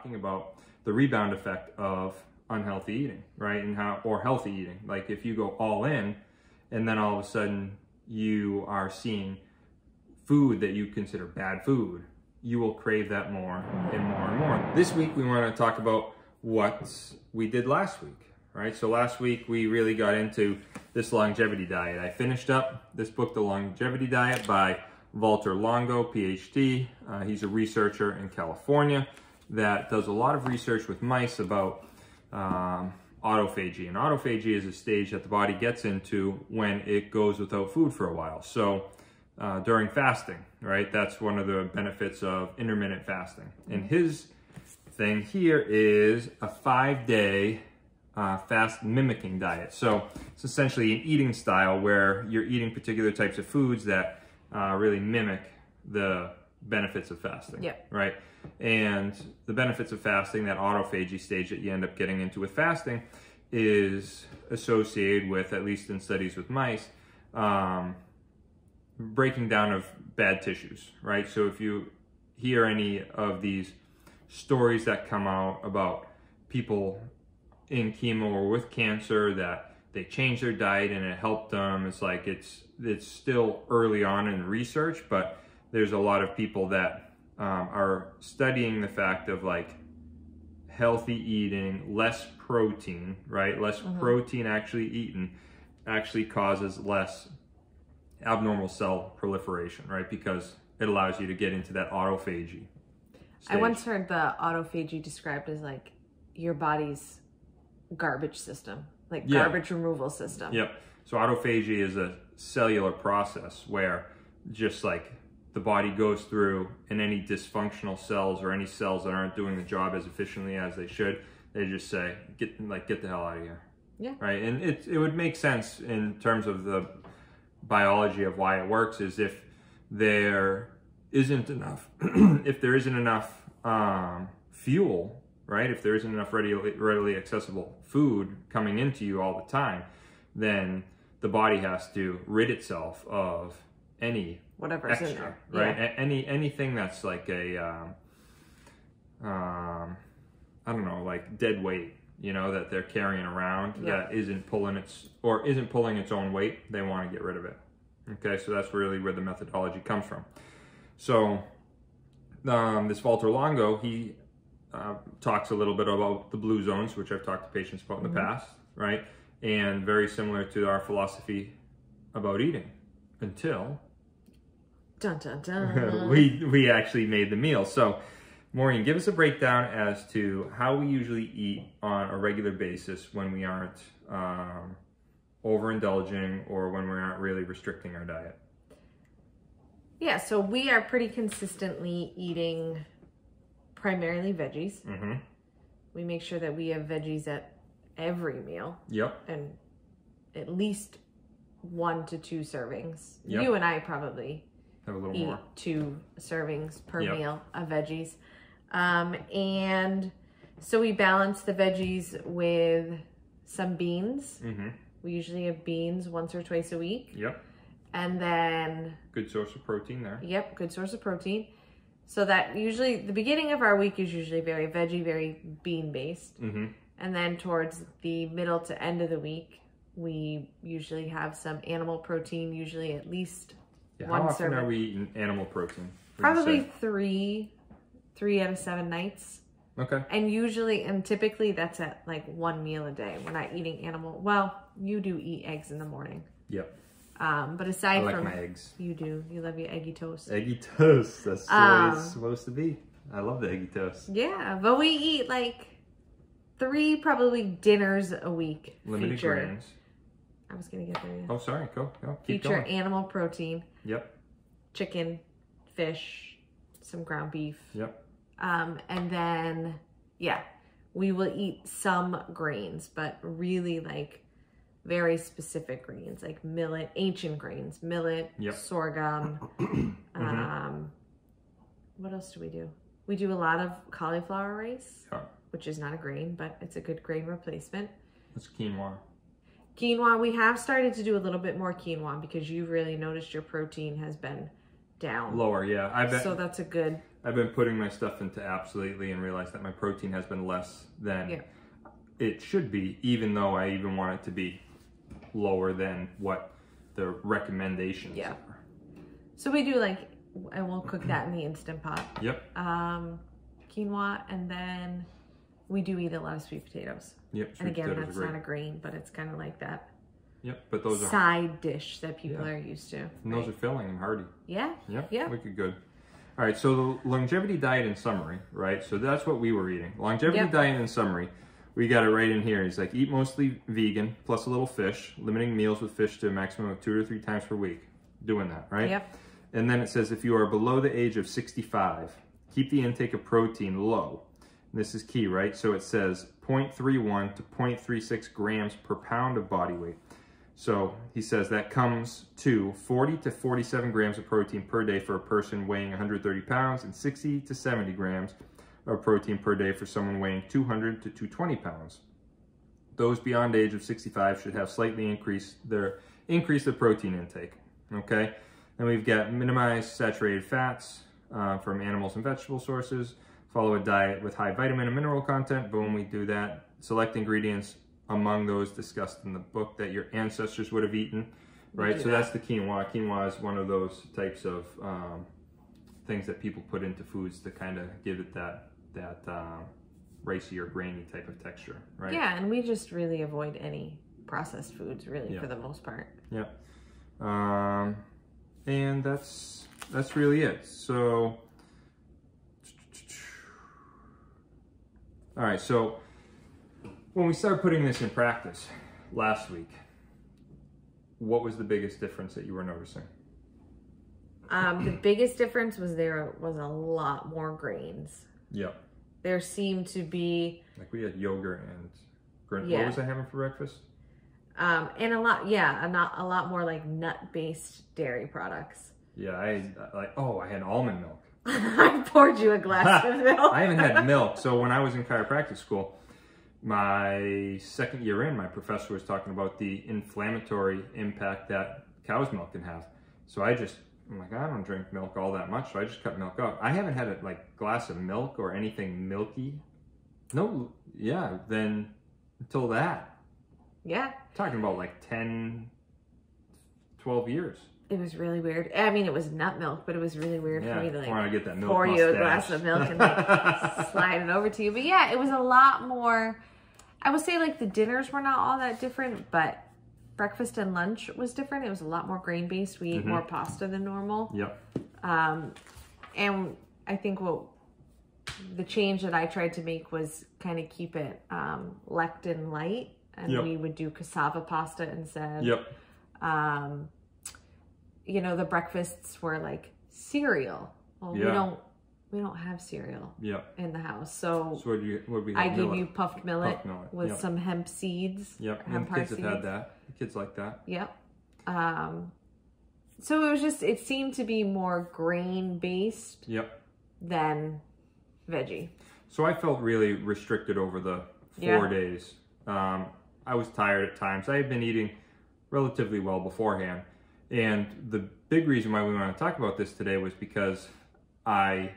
talking about the rebound effect of unhealthy eating, right? And or healthy eating. Like if you go all in and then all of a sudden you are seeing food that you consider bad food, you will crave that more and more and more. This week we want to talk about what we did last week, right? So last week we really got into this longevity diet. I finished up this book, The Longevity Diet by Valter Longo, PhD. He's a researcher in California that does a lot of research with mice about autophagy. And autophagy is a stage that the body gets into when it goes without food for a while. So during fasting, right? That's one of the benefits of intermittent fasting. And his thing here is a 5-day fast mimicking diet. So it's essentially an eating style where you're eating particular types of foods that really mimic the benefits of fasting, right? And the benefits of fasting, that autophagy stage that you end up getting into with fasting, is associated with, at least in studies with mice, breaking down of bad tissues, right? So if you hear any of these stories that come out about people in chemo or with cancer that they changed their diet and it helped them, it's like it's still early on in research, but there's a lot of people that are studying the fact of like healthy eating, less protein, right? Less protein actually eaten actually causes less abnormal cell proliferation, right? Because it allows you to get into that autophagy stage. I once heard the autophagy described as like your body's garbage system, like garbage removal system. Yep. So autophagy is a cellular process where just like the body goes through, and any dysfunctional cells or any cells that aren't doing the job as efficiently as they should, they just say, get the hell out of here. Yeah. Right. And it would make sense in terms of the biology of why it works, is if there isn't enough, if there isn't enough fuel, right? If there isn't enough readily accessible food coming into you all the time, then the body has to rid itself of any whatever's extra, in there, right? Anything that's like a, I don't know, like dead weight, you know, that they're carrying around that isn't pulling its own weight. They want to get rid of it. Okay, so that's really where the methodology comes from. So this Valter Longo, he talks a little bit about the blue zones, which I've talked to patients about in the past, right? And very similar to our philosophy about eating until dun, dun, dun. we actually made the meal. So Maureen, give us a breakdown as to how we usually eat on a regular basis when we aren't overindulging or when we aren't really restricting our diet. Yeah, so we are pretty consistently eating primarily veggies. We make sure that we have veggies at every meal. And at least 1 to 2 servings. You and I probably have a little eat more. 2 servings per meal of veggies. And so we balance the veggies with some beans. We usually have beans once or twice a week. And then... good source of protein there. Good source of protein. So that usually, the beginning of our week is usually very veggie, very bean-based. And then towards the middle to end of the week, we usually have some animal protein, usually at least one how often serving. are we eating animal protein? Probably 3 out of 7 nights. Okay. And typically that's at like 1 meal a day. We're not eating animal. Well, you do eat eggs in the morning. But aside from... I like my eggs. You do. You love your eggy toast. Eggy toast. That's the way it's supposed to be. I love the eggy toast. Yeah, but we eat like 3 probably dinners a week. Limited grains. I was going to get there. Yeah. Oh, sorry. Go. Keep feature going. Animal protein. Chicken, fish, some ground beef. And then, we will eat some grains, but really like very specific grains, like millet, ancient grains, millet, sorghum. What else do we do? We do a lot of cauliflower rice, which is not a grain, but it's a good grain replacement. It's quinoa. Quinoa, we have started to do a little bit more quinoa because you've really noticed your protein has been down. Lower, yeah. So that's a good... I've been putting my stuff into apps lately and realized that my protein has been less than it should be, even though I even want it to be lower than what the recommendations are. So we do like, and we'll cook that in the Instant Pot. Yep. Quinoa, and then we do eat a lot of sweet potatoes. Yep. And again, that's not a grain, but it's kind of like that. Yep, but those are side dish that people are used to. And those are filling and hearty. Yeah. Yep. Yeah. Wicked good. All right, so the longevity diet in summary, right? So that's what we were eating. Longevity diet in summary, we got it right in here. He's like, eat mostly vegan, plus a little fish, limiting meals with fish to a maximum of 2 to 3 times per week. Doing that, right? Yep. And then it says, if you are below the age of 65, keep the intake of protein low. And this is key, right? So it says 0.31 to 0.36 grams per pound of body weight. So he says that comes to 40 to 47 grams of protein per day for a person weighing 130 pounds and 60 to 70 grams of protein per day for someone weighing 200 to 220 pounds. Those beyond the age of 65 should have slightly increased their protein intake, okay? Then we've got minimized saturated fats from animals and vegetable sources, follow a diet with high vitamin and mineral content. Boom, we do that. Select ingredients among those discussed in the book that your ancestors would have eaten, right? So that's the quinoa. Quinoa is one of those types of things that people put into foods to kind of give it that ricey or grainy type of texture, right? Yeah, and we just really avoid any processed foods, really, for the most part. Yep. And that's really it. So, all right, so when we started putting this in practice last week, what was the biggest difference that you were noticing? The biggest difference was there was a lot more grains. Yep. There seemed to be... Like we had yogurt and... What was I having for breakfast? And a lot more like nut-based dairy products. Yeah, I had almond milk. I poured you a glass of milk. I haven't had milk. So when I was in chiropractic school, my second year in, my professor was talking about the inflammatory impact that cow's milk can have. So I'm like, I don't drink milk all that much, so I just cut milk out. I haven't had a glass of milk or anything milky. No, then until that. Yeah. Talking about like 10, 12 years. It was really weird. I mean, it was nut milk, but it was really weird for me to get that milk pour you a glass of milk and slide it over to you. But yeah, it was a lot more. I would say like the dinners were not all that different, but breakfast and lunch was different. It was a lot more grain based. We ate more pasta than normal. Yep. And I think the change that I tried to make was kind of keep it lectin light, and we would do cassava pasta instead. Yep. The breakfasts were like cereal. Well, we don't have cereal in the house. So I give you puffed millet with some hemp seeds. Yep, and kids have had that. The kids like that. Yep. So it seemed to be more grain based than veggie. So I felt really restricted over the 4 days. I was tired at times. I had been eating relatively well beforehand. And the big reason why we want to talk about this today was because I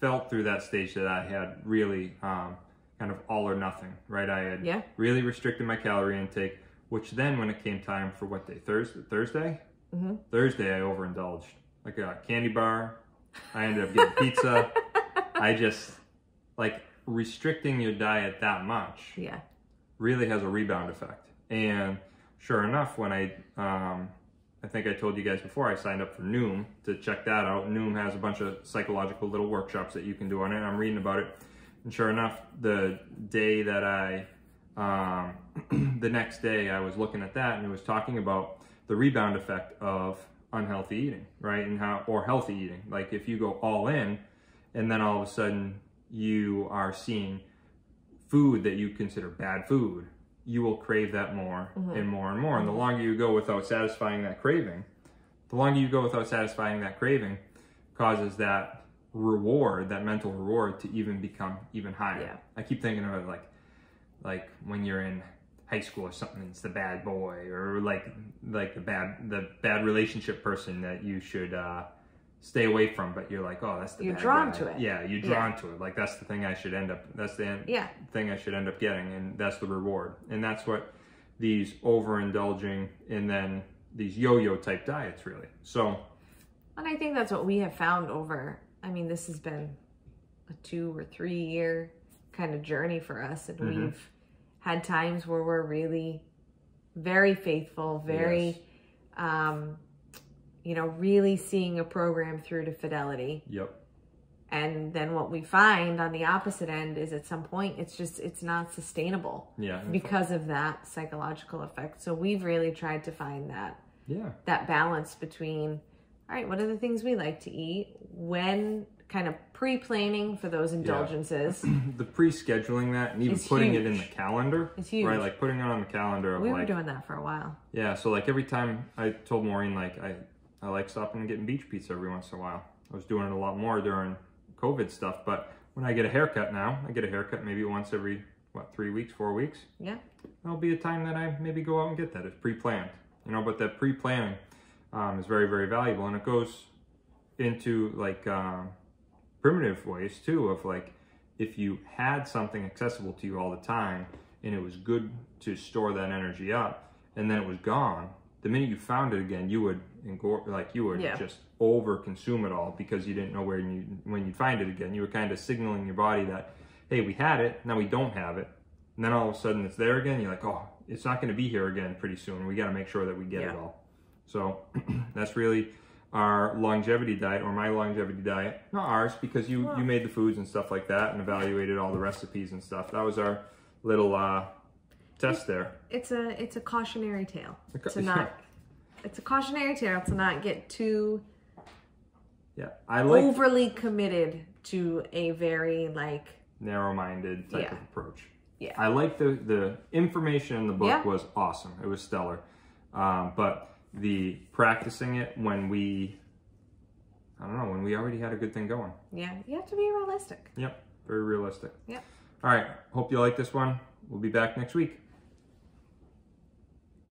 felt through that stage that I had really kind of all or nothing, right? I had really restricted my calorie intake, which then when it came time for what day? Thursday? Mm-hmm. Thursday, I overindulged. Like a candy bar. I ended up getting pizza. I just, restricting your diet that much really has a rebound effect. And sure enough, when I think I told you guys before, I signed up for Noom to check that out. Noom has a bunch of psychological little workshops that you can do on it. I'm reading about it. And sure enough, the day that the next day I was looking at that, and it was talking about the rebound effect of unhealthy eating, right? Or healthy eating. Like if you go all in and then all of a sudden you are seeing food that you consider bad food, you will crave that more and more and more. And the longer you go without satisfying that craving, causes that reward, that mental reward, to even become even higher. Yeah. I keep thinking of it like when you're in high school or something, it's the bad boy, or like the bad relationship person that you should stay away from, but you're like, oh, that's the you're bad drawn guy. to it. Yeah, you're drawn to it. Like that's the thing I should end up. That's the thing I should end up getting, and that's the reward. And that's what these overindulging and then these yo-yo type diets really. So, and I think that's what we have found over. I mean, this has been a 2 or 3 year kind of journey for us, and we've had times where we're really very faithful, very. You know, really seeing a program through to fidelity. Yep. And then what we find on the opposite end is at some point, it's not sustainable. Yeah. Because of that psychological effect. So we've really tried to find that. Yeah. That balance between, all right, what are the things we like to eat? When kind of pre-planning for those indulgences. Yeah. The pre-scheduling that and even putting it in the calendar. It's huge. Right, like putting it on the calendar. We were doing that for a while. Yeah, so like every time I told Maureen, like I like stopping and getting beach pizza every once in a while. I was doing it a lot more during COVID stuff, but when I get a haircut now, I get a haircut maybe once every, 3 weeks, 4 weeks? Yeah. There'll be a time that I maybe go out and get that. It's pre-planned, you know, but that pre-planning is very, very valuable. And it goes into like primitive ways too of like, if you had something accessible to you all the time and it was good to store that energy up and then it was gone, the minute you found it again, you would just over consume it all because you didn't know when you'd find it again. You were kind of signaling your body that, hey, we had it, now we don't have it. And then all of a sudden it's there again. You're like, oh, it's not going to be here again pretty soon. We got to make sure that we get it all. So that's really our longevity diet, or my longevity diet. Not ours, because you made the foods and stuff like that and evaluated all the recipes and stuff. That was our little test there. It's a cautionary tale it's a cautionary tale to not get too overly committed to a very like narrow-minded type of approach. Yeah, I like the information in the book was awesome. It was stellar, but the practicing it when we already had a good thing going. Yeah, you have to be realistic. Yep, very realistic. Yep. All right, hope you like this one. We'll be back next week.